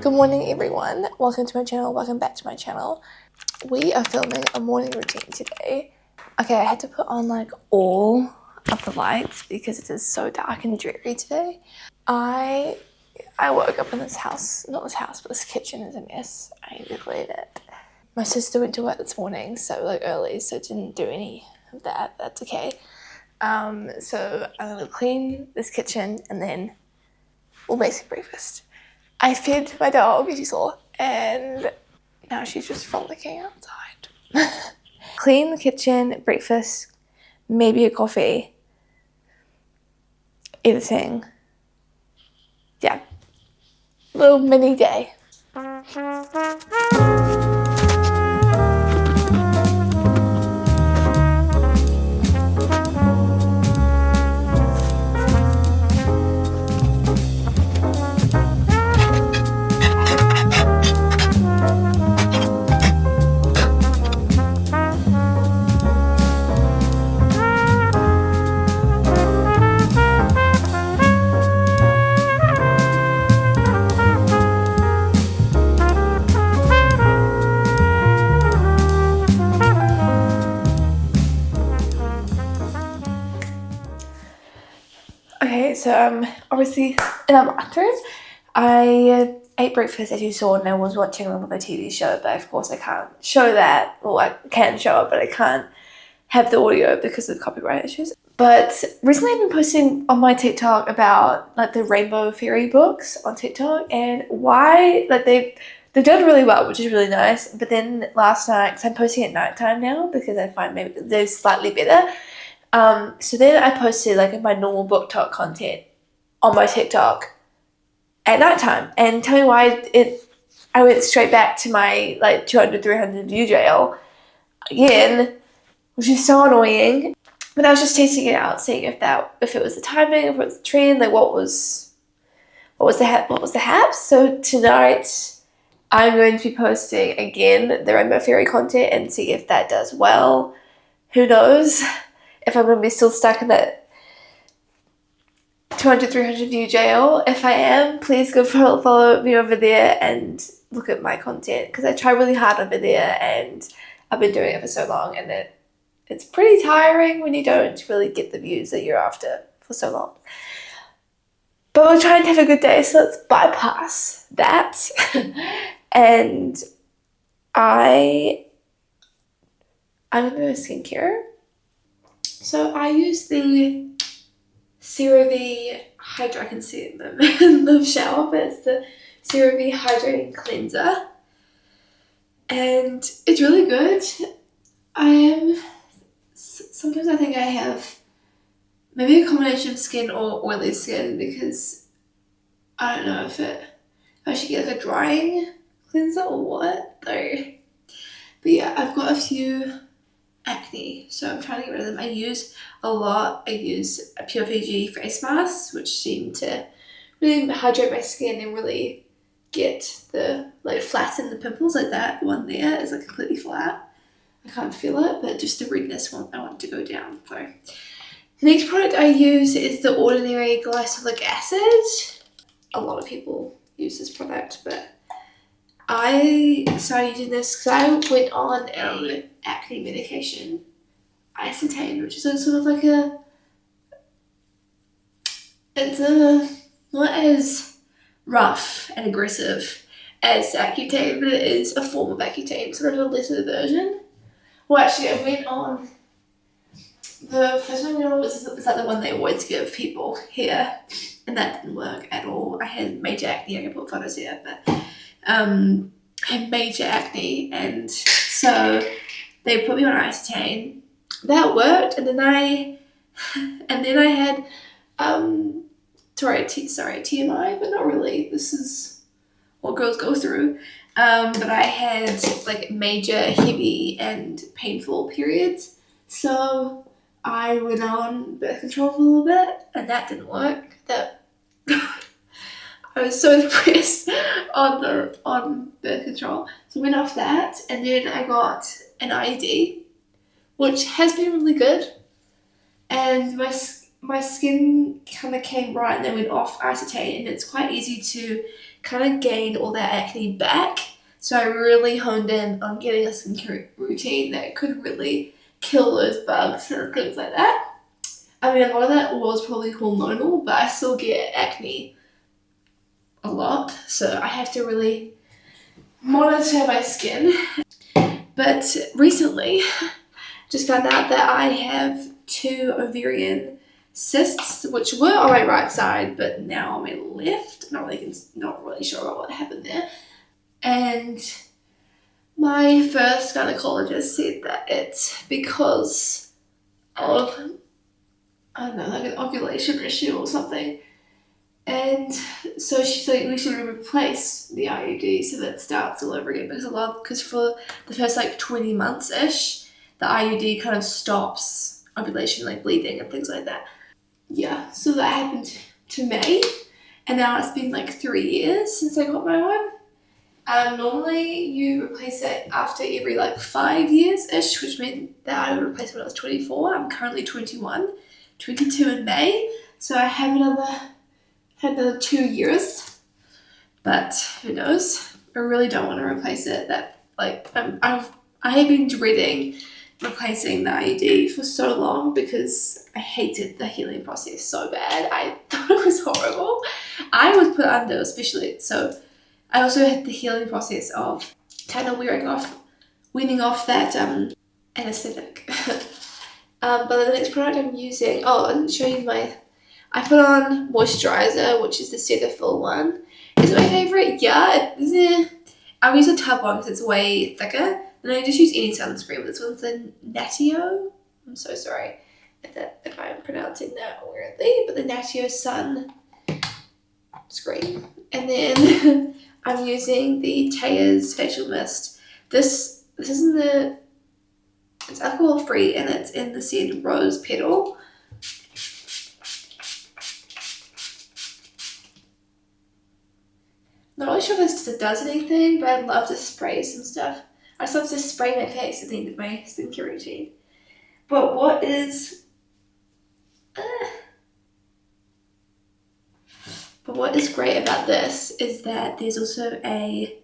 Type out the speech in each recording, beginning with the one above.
Good morning everyone, welcome to my channel, welcome back to my channel. We are filming a morning routine today. Okay, I had to put on like all of the lights because it is so dark and dreary today. I woke up in this house, not this house, but this kitchen is a mess. I need to clean it. My sister went to work this morning, so like early, so didn't do any of that. That's okay. So I'm gonna clean this kitchen and then we'll make some breakfast. I fed my dog, as you saw, and now she's just frolicking outside. Clean the kitchen, breakfast, maybe a coffee, editing. Yeah, little mini day. Okay, so obviously in our bathroom, I ate breakfast as you saw and I was watching a TV show, but of course I can't show that. Well, I can show it, but I can't have the audio because of copyright issues. But recently I've been posting on my TikTok about like the Rainbow Fairy books on TikTok and why like they've done really well, which is really nice. But then last night, because I'm posting at nighttime now because I find maybe they're slightly better. So then I posted like my normal book talk content on my TikTok at nighttime, and tell me why I went straight back to my like 200, 300 view jail again, which is so annoying. But I was just testing it out, seeing if it was the timing, if it was the trend, like what was the haps. So tonight I'm going to be posting again the Rainbow Fairy content and see if that does well. Who knows if I'm going to be still stuck in that 200, 300 view jail. If I am, please go follow me over there and look at my content because I try really hard over there and I've been doing it for so long and it's pretty tiring when you don't really get the views that you're after for so long. But we're trying to have a good day, so let's bypass that. And I'm going to do skincare. So I use the CeraVe Hydra. I can see it in the shower, but it's the CeraVe Hydrating Cleanser. And it's really good. Sometimes I think I have maybe a combination of skin or oily skin because I don't know if I should get like a drying cleanser or what though. But yeah, I've got a few acne, so I'm trying to get rid of them. I use a Pure Fiji face mask, which seem to really hydrate my skin and really get flatten the pimples. Like that one there is like completely flat. I can't feel it, but just the redness I want to go down. So the next product I use is the Ordinary Glycolic Acid. A lot of people use this product, but I started using this because I went on a acne medication, Isotane, which is sort of like it's not as rough and aggressive as Accutane, but it is a form of Accutane, sort of a lesser version. Well, actually, I went on, the first one I went on was like the one they always give people here, and that didn't work at all. I had major acne, I can put photos here, but I had major acne, and so they put me on Isotane. That worked, and then I had TMI, but not really. This is what girls go through. But I had like major, heavy, and painful periods, so I went on birth control for a little bit, and that didn't work. I was so depressed on birth control, so I went off that, and then I got an IUD, which has been really good, and my skin kind of came right and then went off acetate, and it's quite easy to kind of gain all that acne back. So I really honed in on getting a skincare routine that could really kill those bugs and things like that. I mean, a lot of that was probably hormonal, but I still get acne a lot, so I have to really monitor my skin. But recently, just found out that I have 2 ovarian cysts, which were on my right side, but now on my left. Not really sure about what happened there. And my first gynecologist said that it's because of, I don't know, like an ovulation issue or something. And so she's like, we should replace the IUD so that it starts all over again, because for the first like 20 months-ish, the IUD kind of stops ovulation, like bleeding and things like that. Yeah, so that happened to me, and now it's been like 3 years since I got my one. Normally you replace it after every like 5 years-ish, which meant that I would replace it when I was 24. I'm currently 21, 22 in May, so I have another 2 years, but who knows? I really don't want to replace it. I have been dreading replacing the IUD for so long because I hated the healing process so bad. I thought it was horrible. I was put under, especially, so I also had the healing process of kind of weaning off that anesthetic. But the next product I'm using, I didn't show you I put on moisturizer, which is the Cetaphil one. Is it my favourite? Yeah. I'll use a tub one because it's way thicker. And I just use any sunscreen. This one's the Natio. I'm so sorry if I'm pronouncing that weirdly, but the Natio Sun screen. And then I'm using the Taya's Facial Mist. This is it's alcohol free and it's in the scent Rose Petal. Not really sure if this does anything, but I'd love to spray some stuff. I just love to spray my face at the end of my skincare routine. But what is great about this is that there's also a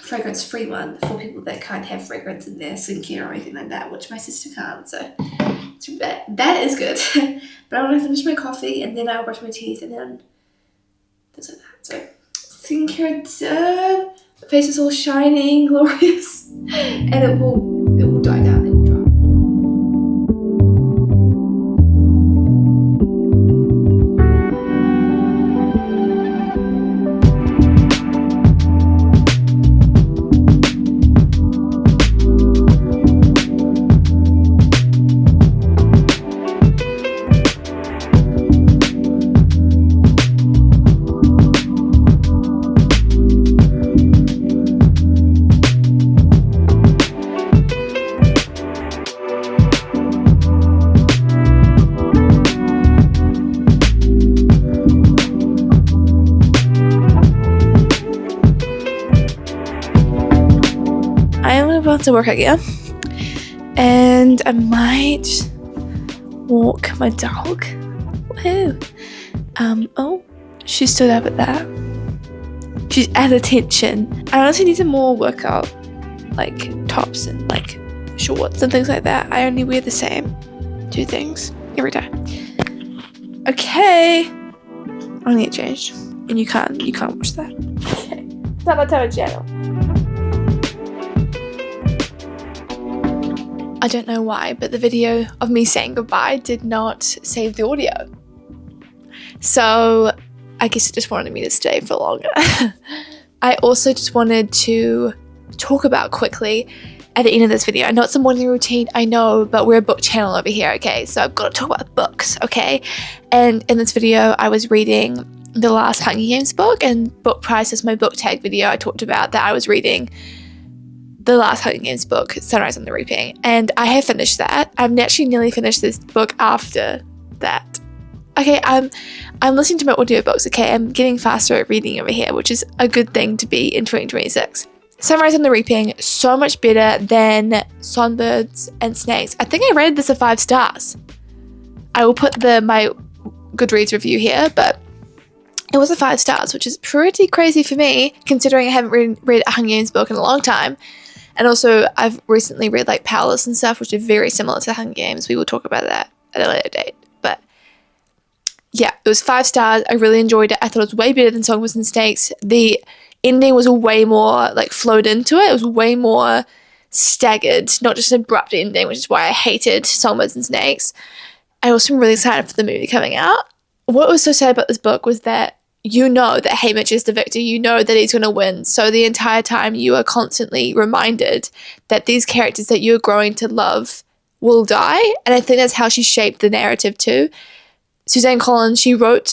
fragrance-free one for people that can't have fragrance in their skincare or anything like that, which my sister can't, so that is good. But I want to finish my coffee and then I'll brush my teeth and then things like that. So skincare done. My face is all shining, glorious, and it will die down. It will dry. About to work again, and I might walk my dog. Woohoo! She stood up at that. She's at attention. I honestly need some more workout like tops and like shorts and things like that. I only wear the same 2 things every day. Okay, I need to change, and you can't watch that. Okay, it's not my type of channel. I don't know why, but the video of me saying goodbye did not save the audio. So I guess it just wanted me to stay for longer. I also just wanted to talk about quickly at the end of this video. I know it's a morning routine, I know, but we're a book channel over here, okay? So I've got to talk about books, okay? And in this video, I was reading the last Hunger Games book, and Book Price is my book tag video. I talked about that I was reading the last Hunger Games book, Sunrise on the Reaping, and I have finished that. I've actually nearly finished this book after that. Okay, I'm listening to my audiobooks, okay? I'm getting faster at reading over here, which is a good thing to be in 2026. Sunrise on the Reaping, so much better than Songbirds and Snakes. I think I rated this a 5 stars. I will put my Goodreads review here, but it was a 5 stars, which is pretty crazy for me, considering I haven't read a Hunger Games book in a long time. And also, I've recently read like Powerless and stuff, which are very similar to Hunger Games. We will talk about that at a later date. But yeah, it was 5 stars. I really enjoyed it. I thought it was way better than Songbirds and Snakes. The ending was way more like flowed into it. It was way more staggered, not just an abrupt ending, which is why I hated Songbirds and Snakes. I also am really excited for the movie coming out. What was so sad about this book was that you know that Haymitch is the victor. You know that he's going to win. So the entire time you are constantly reminded that these characters that you're growing to love will die. And I think that's how she shaped the narrative too. Suzanne Collins, she wrote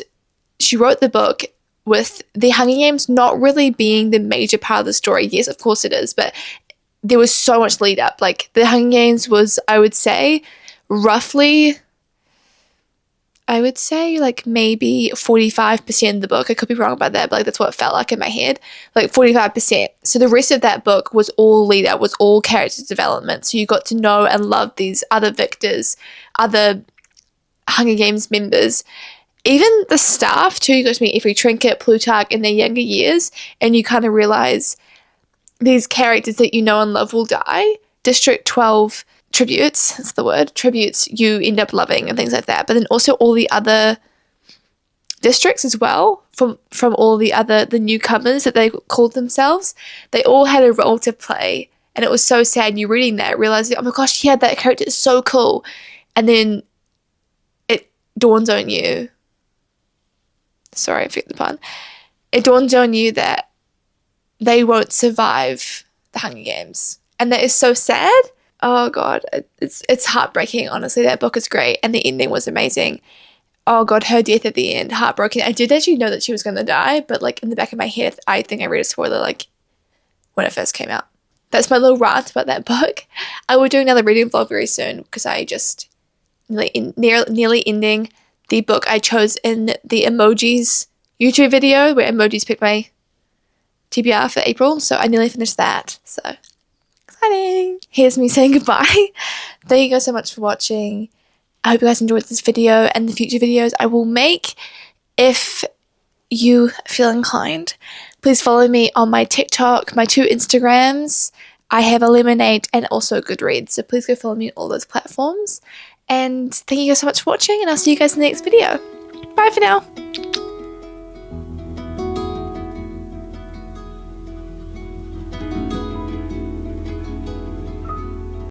the book with the Hunger Games not really being the major part of the story. Yes, of course it is, but there was so much lead up. Like the Hunger Games was, I would say like maybe 45% of the book. I could be wrong about that, but like that's what it felt like in my head. Like 45%. So the rest of that book was all lead up, was all character development. So you got to know and love these other victors, other Hunger Games members. Even the staff too. You got to meet every Trinket, Plutarch in their younger years, and you kind of realize these characters that you know and love will die. District 12 tributes, that's the word, tributes you end up loving and things like that. But then also all the other districts as well, from all the newcomers that they called themselves, they all had a role to play. And it was so sad. And you reading that, realizing, oh my gosh, yeah, that character is so cool. And then it dawns on you, sorry, I forget the pun, it dawns on you that they won't survive the Hunger Games. And that is so sad. Oh God, it's heartbreaking, honestly. That book is great, and the ending was amazing. Oh God, her death at the end, heartbroken. I did actually know that she was going to die, but like in the back of my head, I think I read a spoiler like when it first came out. That's my little rant about that book. I will do another reading vlog very soon because I just nearly ending the book I chose in the emojis YouTube video where emojis picked my TBR for April, so I nearly finished that. So exciting. Here's me saying goodbye. Thank you guys so much for watching. I hope you guys enjoyed this video and the future videos I will make. If you feel inclined, please follow me on my TikTok, my 2 Instagrams. I have a Lemonade and also Goodreads, so please go follow me on all those platforms. And thank you guys so much for watching, and I'll see you guys in the next video. Bye for now.